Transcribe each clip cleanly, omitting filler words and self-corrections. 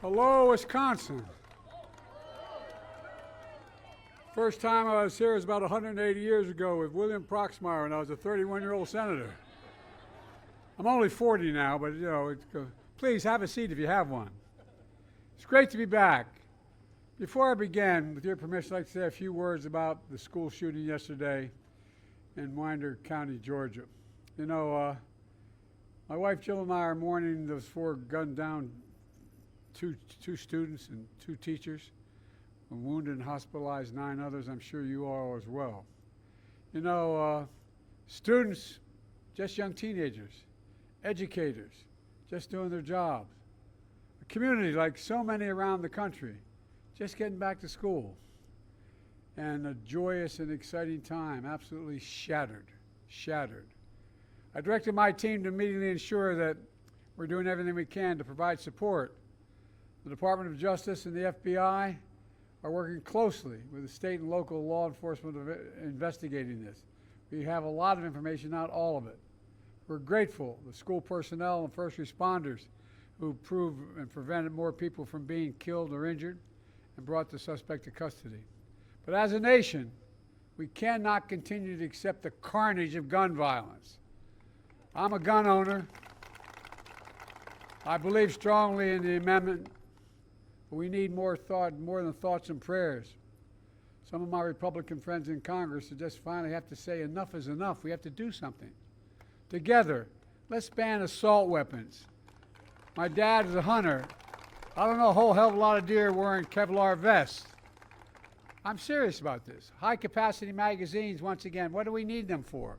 Hello, Wisconsin. First time I was here was about 180 years ago with William Proxmire when I was a 31-year-old senator. I'm only 40 now, but please have a seat if you have one. It's great to be back. Before I begin, with your permission, I'd like to say a few words about the school shooting yesterday in Winder County, Georgia. My wife Jill and I are mourning those four gunned down two students and two teachers, wounded and hospitalized 9 others. I'm sure you all as well. Students, just young teenagers, educators, just doing their jobs. A community like so many around the country, just getting back to school. And a joyous and exciting time, absolutely shattered. I directed my team to immediately ensure that we're doing everything we can to provide support. The Department of Justice and the FBI are working closely with the state and local law enforcement investigating this. We have a lot of information, not all of it. We're grateful to the school personnel and first responders who proved and prevented more people from being killed or injured and brought the suspect to custody. But as a nation, we cannot continue to accept the carnage of gun violence. I'm a gun owner. I believe strongly in the amendment, but we need more than thoughts and prayers. Some of my Republican friends in Congress just finally have to say enough is enough. We have to do something. Together, let's ban assault weapons. My dad is a hunter. I don't know a whole hell of a lot of deer wearing Kevlar vests. I'm serious about this. High-capacity magazines, once again, what do we need them for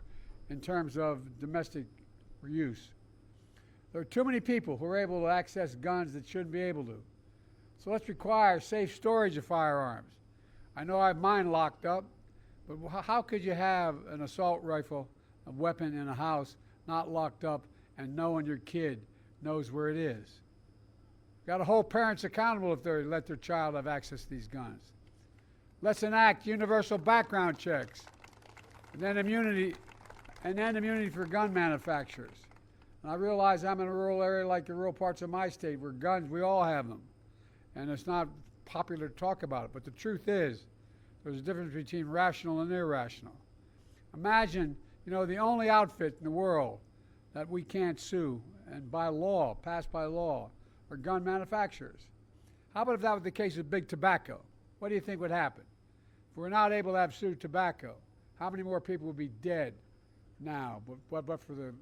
in terms of domestic use? There are too many people who are able to access guns that shouldn't be able to. So let's require safe storage of firearms. I know I have mine locked up, but how could you have an assault rifle, a weapon in a house, not locked up and knowing your kid knows where it is? Got to hold parents accountable if they let their child have access to these guns. Let's enact universal background checks, and then immunity for gun manufacturers. And I realize I'm in a rural area like the rural parts of my state where guns, we all have them. And it's not popular to talk about it, but the truth is there's a difference between rational and irrational. Imagine, the only outfit in the world that we can't sue and by law, passed by law, are gun manufacturers. How about if that was the case with big tobacco? What do you think would happen? If we're not able to have sued tobacco, how many more people would be dead now, but for the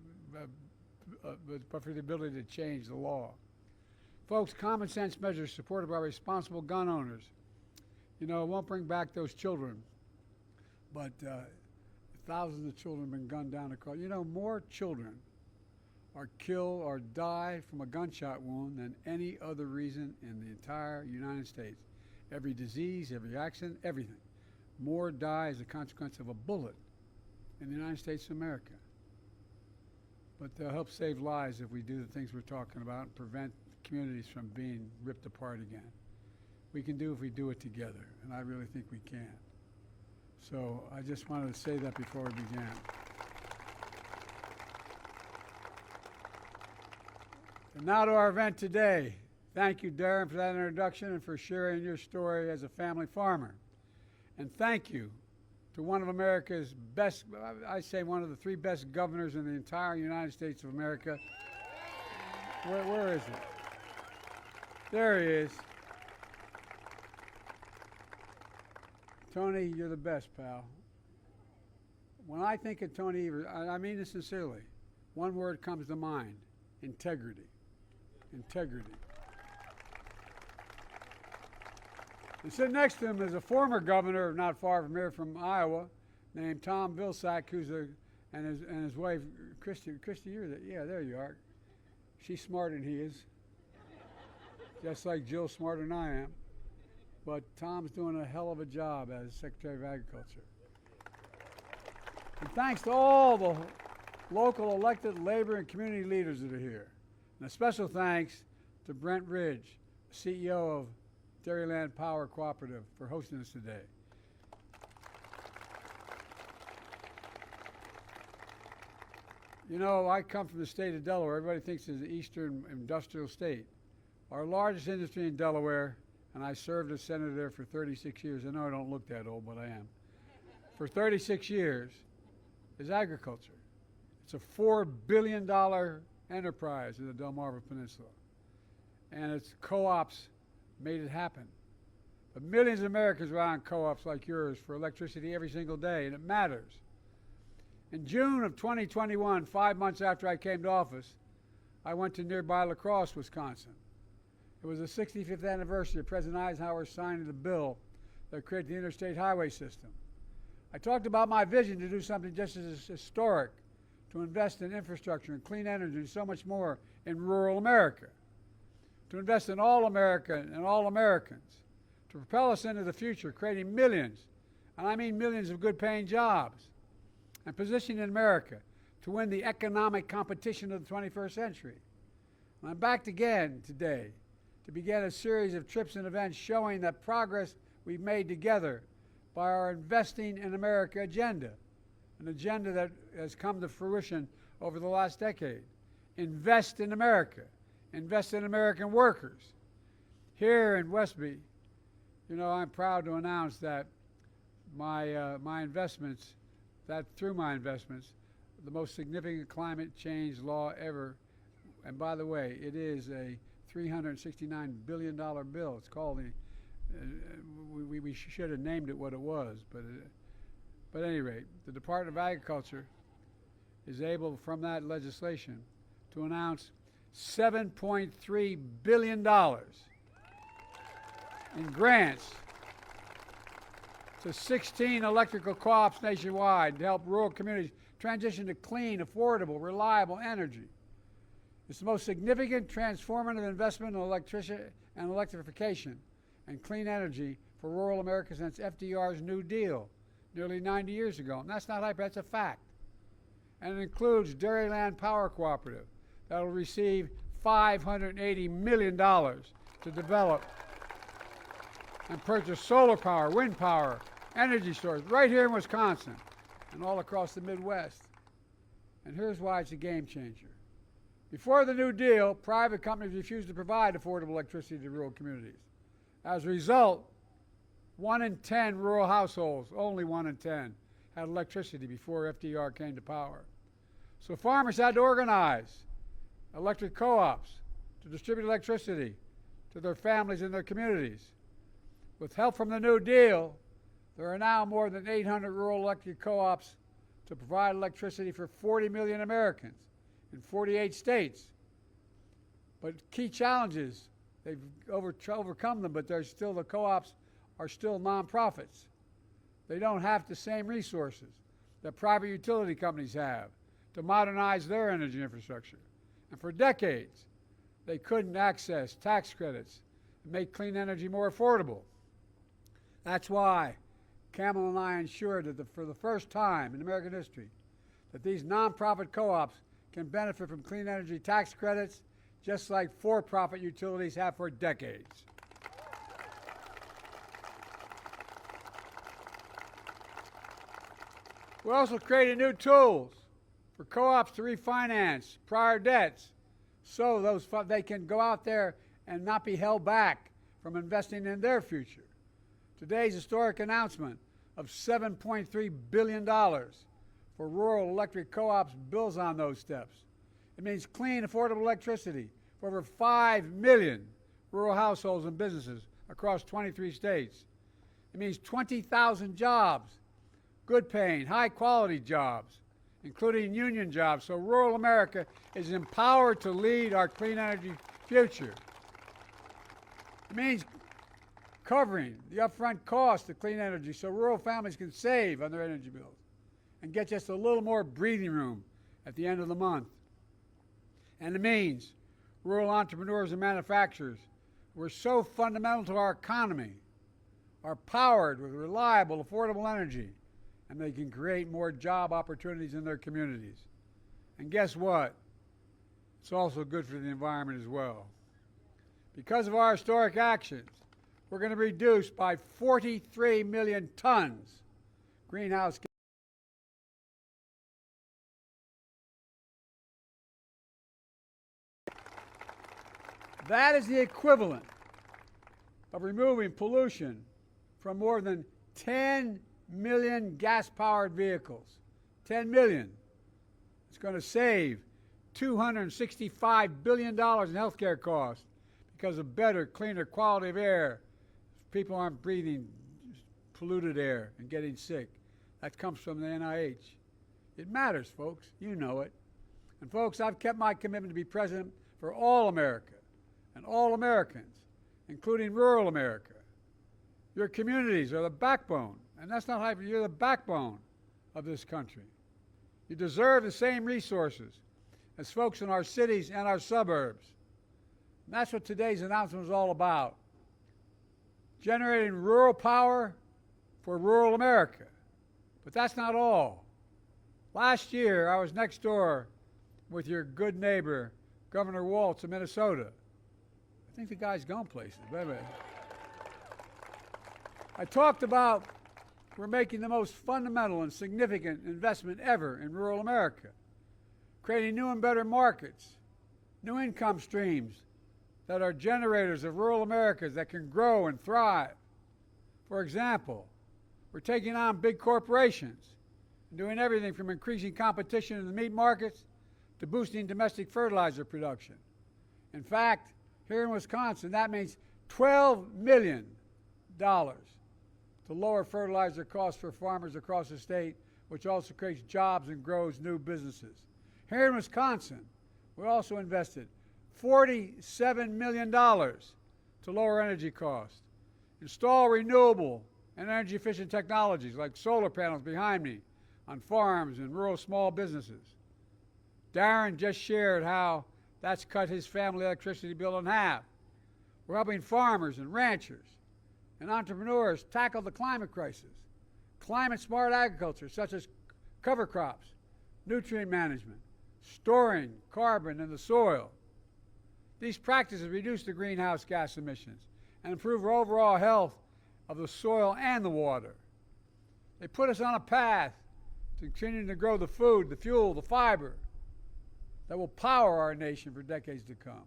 ability to change the law? Folks, common sense measures supported by responsible gun owners. It won't bring back those children, but thousands of children have been gunned down across. More children are killed or die from a gunshot wound than any other reason in the entire United States. Every disease, every accident, everything. More die as a consequence of a bullet in the United States of America. But they'll help save lives if we do the things we're talking about and prevent communities from being ripped apart again. We can do if we do it together, and I really think we can. So I just wanted to say that before we began. And now to our event today. Thank you, Darren, for that introduction and for sharing your story as a family farmer. And thank you to one of America's best, I say one of the 3 best governors in the entire United States of America. Where is he? There he is. Tony, you're the best, pal. When I think of Tony Evers, I mean this sincerely, one word comes to mind: integrity. Integrity. And sitting next to him is a former governor, not far from here, from Iowa, named Tom Vilsack, and his wife, Christy. Christy, you're there. Yeah, there you are. She's smarter than he is, just like Jill's smarter than I am. But Tom's doing a hell of a job as Secretary of Agriculture. And thanks to all the local elected labor and community leaders that are here. And a special thanks to Brent Ridge, CEO of Dairyland Power Cooperative, for hosting us today. I come from the state of Delaware. Everybody thinks it's an eastern industrial state. our largest industry in Delaware, and I served as senator there for 36 years. I know I don't look that old, but I am. For 36 years is agriculture. It's a $4 billion enterprise in the Delmarva Peninsula. And its co-ops made it happen. But millions of Americans rely on co-ops like yours for electricity every single day, and it matters. In June of 2021, 5 months after I came to office, I went to nearby La Crosse, Wisconsin. It was the 65th anniversary of President Eisenhower signing the bill that created the interstate highway system. I talked about my vision to do something just as historic, to invest in infrastructure and clean energy and so much more in rural America, to invest in all America and all Americans, to propel us into the future, creating millions, and I mean millions of good-paying jobs, and positioning America to win the economic competition of the 21st century. And I'm back again today to begin a series of trips and events showing that progress we've made together by our Investing in America agenda, an agenda that has come to fruition over the last decade. Invest in America. Invest in American workers. Here in Westby, you know, I'm proud to announce that my investments, that through my investments, the most significant climate change law ever, and by the way, it is a $369 billion bill. It's called the, we should have named it what it was, but at any rate, the Department of Agriculture is able, from that legislation, to announce $7.3 billion in grants to 16 electrical co-ops nationwide to help rural communities transition to clean, affordable, reliable energy. It's the most significant transformative investment in electrification and clean energy for rural America since FDR's New Deal nearly 90 years ago. And that's not hype, that's a fact. And it includes Dairyland Power Cooperative that will receive $580 million to develop and purchase solar power, wind power, energy storage right here in Wisconsin and all across the Midwest. And here's why it's a game changer. Before the New Deal, private companies refused to provide affordable electricity to rural communities. As a result, 1 in 10 rural households, only 1 in 10, had electricity before FDR came to power. So farmers had to organize electric co-ops to distribute electricity to their families and their communities. With help from the New Deal, there are now more than 800 rural electric co-ops to provide electricity for 40 million Americans in 48 states. But key challenges, they've overcome them, but they're still, the co-ops are still nonprofits. They don't have the same resources that private utility companies have to modernize their energy infrastructure. And for decades, they couldn't access tax credits and make clean energy more affordable. That's why Camel and I ensured that for the first time in American history, that these nonprofit co-ops can benefit from clean energy tax credits just like for-profit utilities have for decades. We also created new tools for co-ops to refinance prior debts so they can go out there and not be held back from investing in their future. Today's historic announcement of $7.3 billion for rural electric co-ops builds on those steps. It means clean, affordable electricity for over 5 million rural households and businesses across 23 states. It means 20,000 jobs, good-paying, high-quality jobs, including union jobs, so rural America is empowered to lead our clean energy future. It means covering the upfront cost of clean energy so rural families can save on their energy bills and get just a little more breathing room at the end of the month. And it means rural entrepreneurs and manufacturers who are so fundamental to our economy are powered with reliable, affordable energy, and they can create more job opportunities in their communities. And guess what? It's also good for the environment as well. Because of our historic actions, we're going to reduce by 43 million tons greenhouse gas. That is the equivalent of removing pollution from more than 10 million gas-powered vehicles. 10 million. It's going to save $265 billion in healthcare costs because of better, cleaner quality of air. People aren't breathing polluted air and getting sick. That comes from the NIH. It matters, folks. You know it. And folks, I've kept my commitment to be president for all America and all Americans, including rural America. Your communities are the backbone, and that's not hyper. You're the backbone of this country. You deserve the same resources as folks in our cities and our suburbs. And that's what today's announcement is all about. Generating rural power for rural America. But that's not all. Last year, I was next door with your good neighbor, Governor Walz of Minnesota. I think the guy's gone places. I talked about we're making the most fundamental and significant investment ever in rural America, creating new and better markets, new income streams that are generators of rural America that can grow and thrive. For example, we're taking on big corporations and doing everything from increasing competition in the meat markets to boosting domestic fertilizer production. In fact, here in Wisconsin, that means $12 million to lower fertilizer costs for farmers across the state, which also creates jobs and grows new businesses. Here in Wisconsin, we also invested $47 million to lower energy costs, install renewable and energy efficient technologies like solar panels behind me on farms and rural small businesses. Darren just shared how that's cut his family electricity bill in half. We're helping farmers and ranchers and entrepreneurs tackle the climate crisis. Climate smart agriculture such as cover crops, nutrient management, storing carbon in the soil. These practices reduce the greenhouse gas emissions and improve our overall health of the soil and the water. They put us on a path to continuing to grow the food, the fuel, the fiber that will power our nation for decades to come.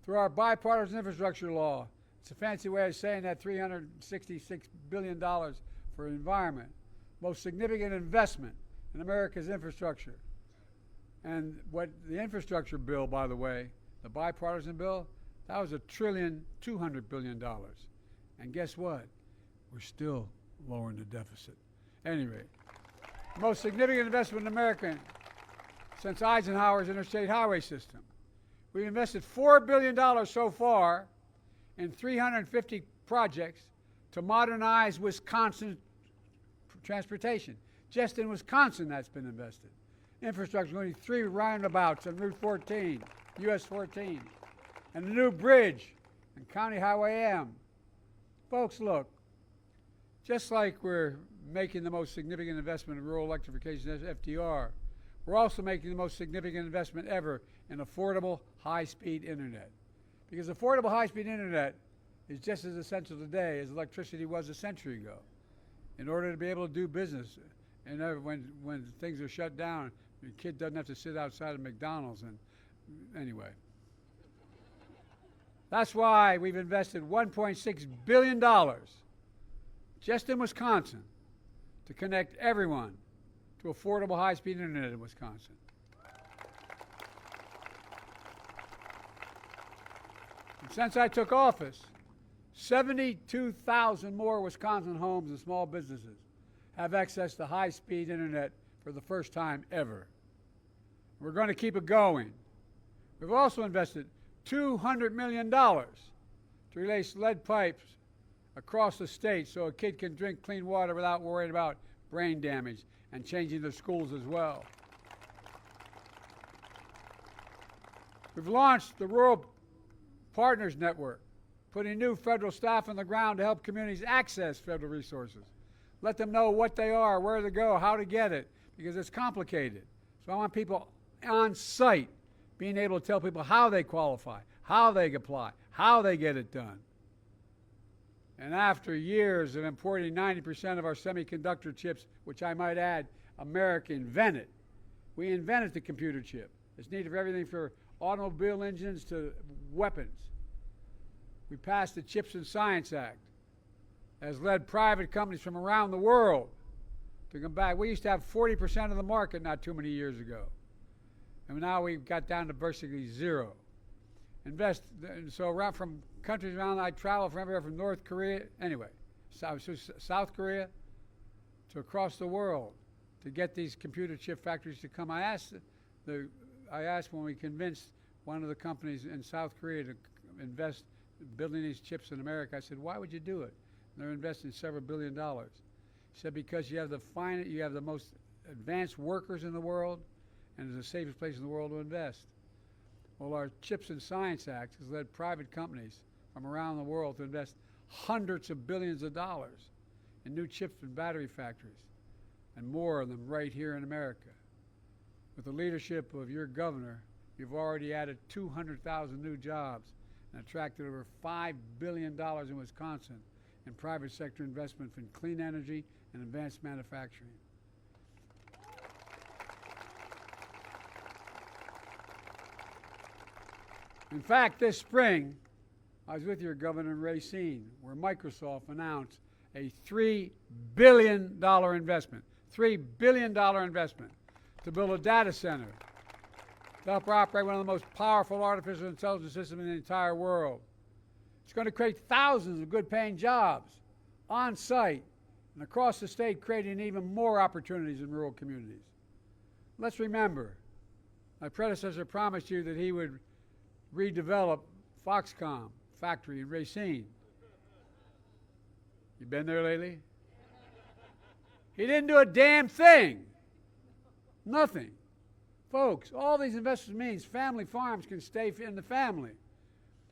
Through our bipartisan infrastructure law, it's a fancy way of saying that $366 billion for the environment, most significant investment in America's infrastructure. And what the infrastructure bill, by the way, the bipartisan bill, that was $1.2 trillion. And guess what? We're still lowering the deficit. Anyway, most significant investment in America since Eisenhower's interstate highway system. We've invested $4 billion so far in 350 projects to modernize Wisconsin transportation. Just in Wisconsin, that's been invested. Infrastructure, including 3 roundabouts on Route 14, US 14, and a new bridge on County Highway M. Folks, look, just like we're making the most significant investment in rural electrification as FDR, we're also making the most significant investment ever in affordable high-speed internet. Because affordable high-speed internet is just as essential today as electricity was a century ago. In order to be able to do business, and when things are shut down, your kid doesn't have to sit outside of McDonald's. And anyway, that's why we've invested $1.6 billion just in Wisconsin to connect everyone to affordable high-speed internet in Wisconsin. And since I took office, 72,000 more Wisconsin homes and small businesses have access to high-speed internet for the first time ever. We're going to keep it going. We've also invested $200 million to replace lead pipes across the state so a kid can drink clean water without worrying about brain damage, and changing their schools as well. We've launched the Rural Partners Network, putting new federal staff on the ground to help communities access federal resources. Let them know what they are, where to go, how to get it, because it's complicated. So I want people on site being able to tell people how they qualify, how they apply, how they get it done. And after years of importing 90% of our semiconductor chips, which I might add, America invented. We invented the computer chip. It's needed for everything from automobile engines to weapons. We passed the Chips and Science Act, has led private companies from around the world to come back. We used to have 40% of the market not too many years ago. And now we've got down to basically zero. So around from countries around, I travel from everywhere from North Korea, anyway, South Korea to across the world to get these computer chip factories to come. I asked when we convinced one of the companies in South Korea to invest building these chips in America, I said, why would you do it? And they're investing several $1 billion. He said, because you have the most advanced workers in the world, and it's the safest place in the world to invest. Well, our Chips and Science Act has led private companies from around the world to invest hundreds of billions of dollars in new chips and battery factories, and more of them right here in America. With the leadership of your governor, you've already added 200,000 new jobs and attracted over $5 billion in Wisconsin in private sector investment in clean energy and advanced manufacturing. In fact, this spring, I was with your governor in Racine, where Microsoft announced a $3 billion investment, $3 billion investment to build a data center to help operate one of the most powerful artificial intelligence systems in the entire world. It's going to create thousands of good-paying jobs on site and across the state, creating even more opportunities in rural communities. Let's remember, my predecessor promised you that he would redevelop Foxconn factory in Racine. You been there lately? He didn't do a damn thing. Nothing. Folks, all these investments means family farms can stay in the family.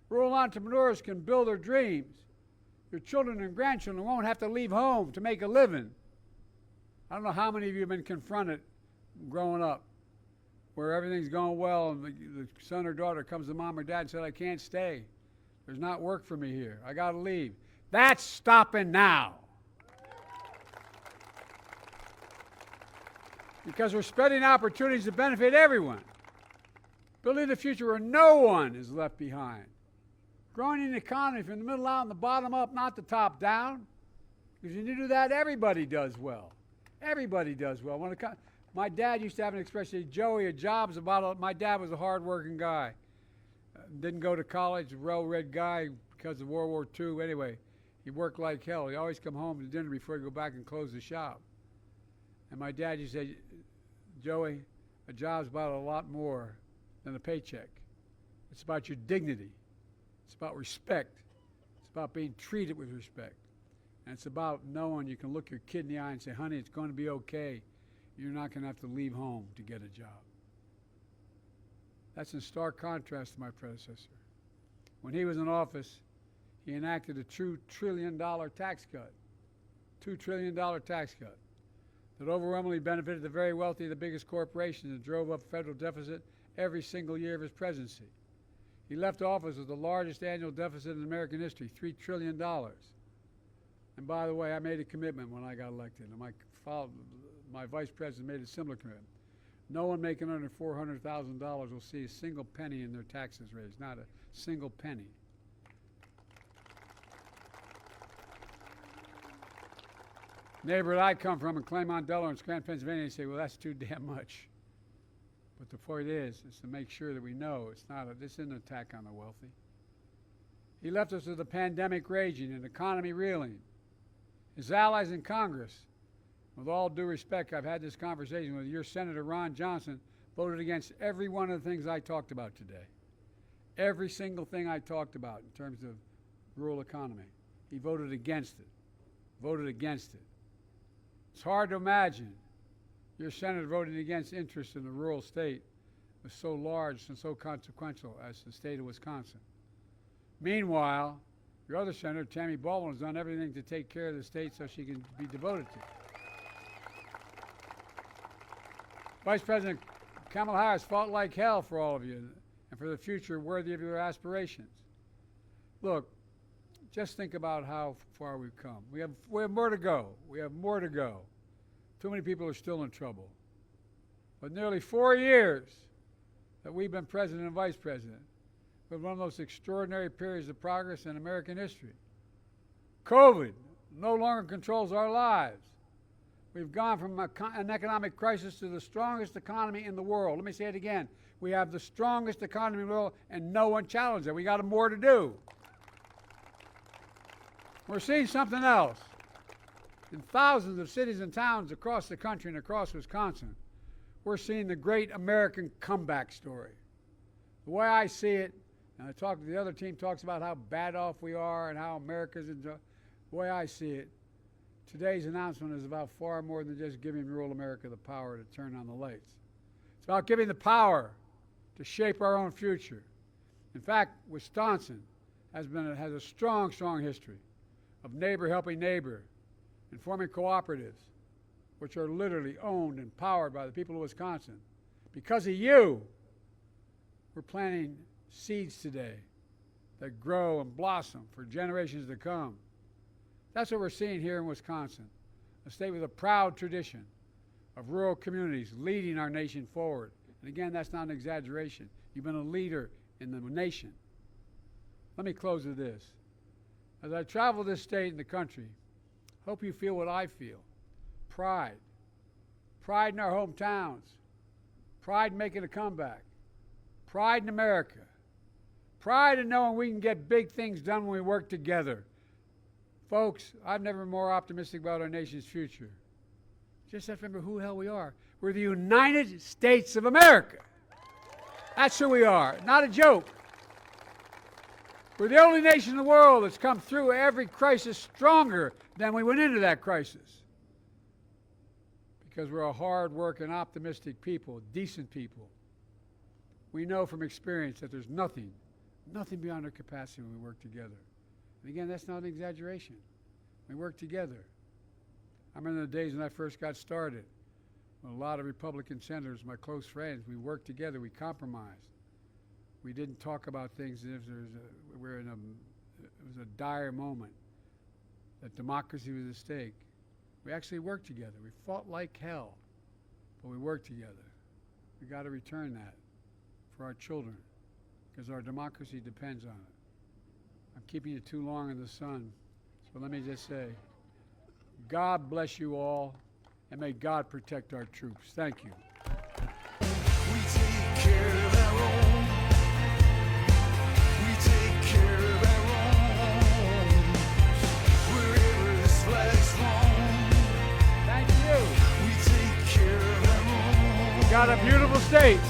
Rural entrepreneurs can build their dreams. Your children and grandchildren won't have to leave home to make a living. I don't know how many of you have been confronted growing up where everything's going well and the son or daughter comes to mom or dad and said, I can't stay. There's not work for me here. I got to leave. That's stopping now. Because we're spreading opportunities to benefit everyone. Building a future where no one is left behind. Growing an economy from the middle out and the bottom up, not the top down. Because when you do that, everybody does well. Everybody does well. My dad used to have an expression, Joey, a job's about, my dad was a hard-working guy. Didn't go to college, a well-read guy because of World War II. Anyway, he worked like hell. He always come home to dinner before he'd go back and close the shop. And my dad used to say, Joey, a job's about a lot more than a paycheck. It's about your dignity. It's about respect. It's about being treated with respect. And it's about knowing you can look your kid in the eye and say, honey, it's going to be okay. You're not going to have to leave home to get a job. That's in stark contrast to my predecessor. When he was in office, he enacted a $2 trillion tax cut. $2 trillion tax cut that overwhelmingly benefited the very wealthy, the biggest corporations, and drove up federal deficit every single year of his presidency. He left office with the largest annual deficit in American history, $3 trillion. And by the way, I made a commitment when I got elected, and my vice president made a similar commitment. No one making under $400,000 will see a single penny in their taxes raised, not a single penny. Neighborhood I come from in Claymont, Delaware, and Scranton, Pennsylvania, they say, well, that's too damn much. But the point is to make sure that we know this isn't an attack on the wealthy. He left us with a pandemic raging, an economy reeling. His allies in Congress, with all due respect, I've had this conversation with your Senator Ron Johnson, voted against every one of the things I talked about today. Every single thing I talked about in terms of rural economy. He voted against it. Voted against it. It's hard to imagine your senator voting against interest in the rural state was so large and so consequential as the state of Wisconsin. Meanwhile, your other senator, Tammy Baldwin, has done everything to take care of the state so she can be devoted to it. Vice President Kamala Harris fought like hell for all of you and for the future worthy of your aspirations. Look, just think about how far we've come. We have more to go. We have more to go. Too many people are still in trouble. But nearly 4 years that we've been president and vice president, with one of the most extraordinary periods of progress in American history. COVID no longer controls our lives. We've gone from an economic crisis to the strongest economy in the world. Let me say it again. We have the strongest economy in the world, and no one challenged it. We got more to do. We're seeing something else. In thousands of cities and towns across the country and across Wisconsin, we're seeing the great American comeback story. The way I see it, and the other team talks about how bad off we are and how America's the way I see it, today's announcement is about far more than just giving rural America the power to turn on the lights. It's about giving the power to shape our own future. In fact, Wisconsin has a strong, strong history of neighbor helping neighbor and forming cooperatives, which are literally owned and powered by the people of Wisconsin. Because of you, we're planting seeds today that grow and blossom for generations to come. That's what we're seeing here in Wisconsin, a state with a proud tradition of rural communities leading our nation forward. And again, that's not an exaggeration. You've been a leader in the nation. Let me close with this. As I travel this state and the country, hope you feel what I feel. Pride. Pride in our hometowns. Pride in making a comeback. Pride in America. Pride in knowing we can get big things done when we work together. Folks, I've never been more optimistic about our nation's future. Just have to remember who the hell we are. We're the United States of America. That's who we are, not a joke. We're the only nation in the world that's come through every crisis stronger than we went into that crisis. Because we're a hard-working, optimistic people, decent people. We know from experience that there's nothing beyond our capacity when we work together. And again, that's not an exaggeration. We work together. I remember the days when I first got started, when a lot of Republican senators, my close friends, we worked together, we compromised. We didn't talk about things as if it was a dire moment, that democracy was at stake. We actually worked together. We fought like hell, but we worked together. We got to return that for our children, because our democracy depends on it. I'm keeping you too long in the sun, so let me just say, God bless you all, and may God protect our troops. Thank you. We take care of our own. We take care of our own. Wherever this flag's flown. Thank you. We take care of our own. We got a beautiful state.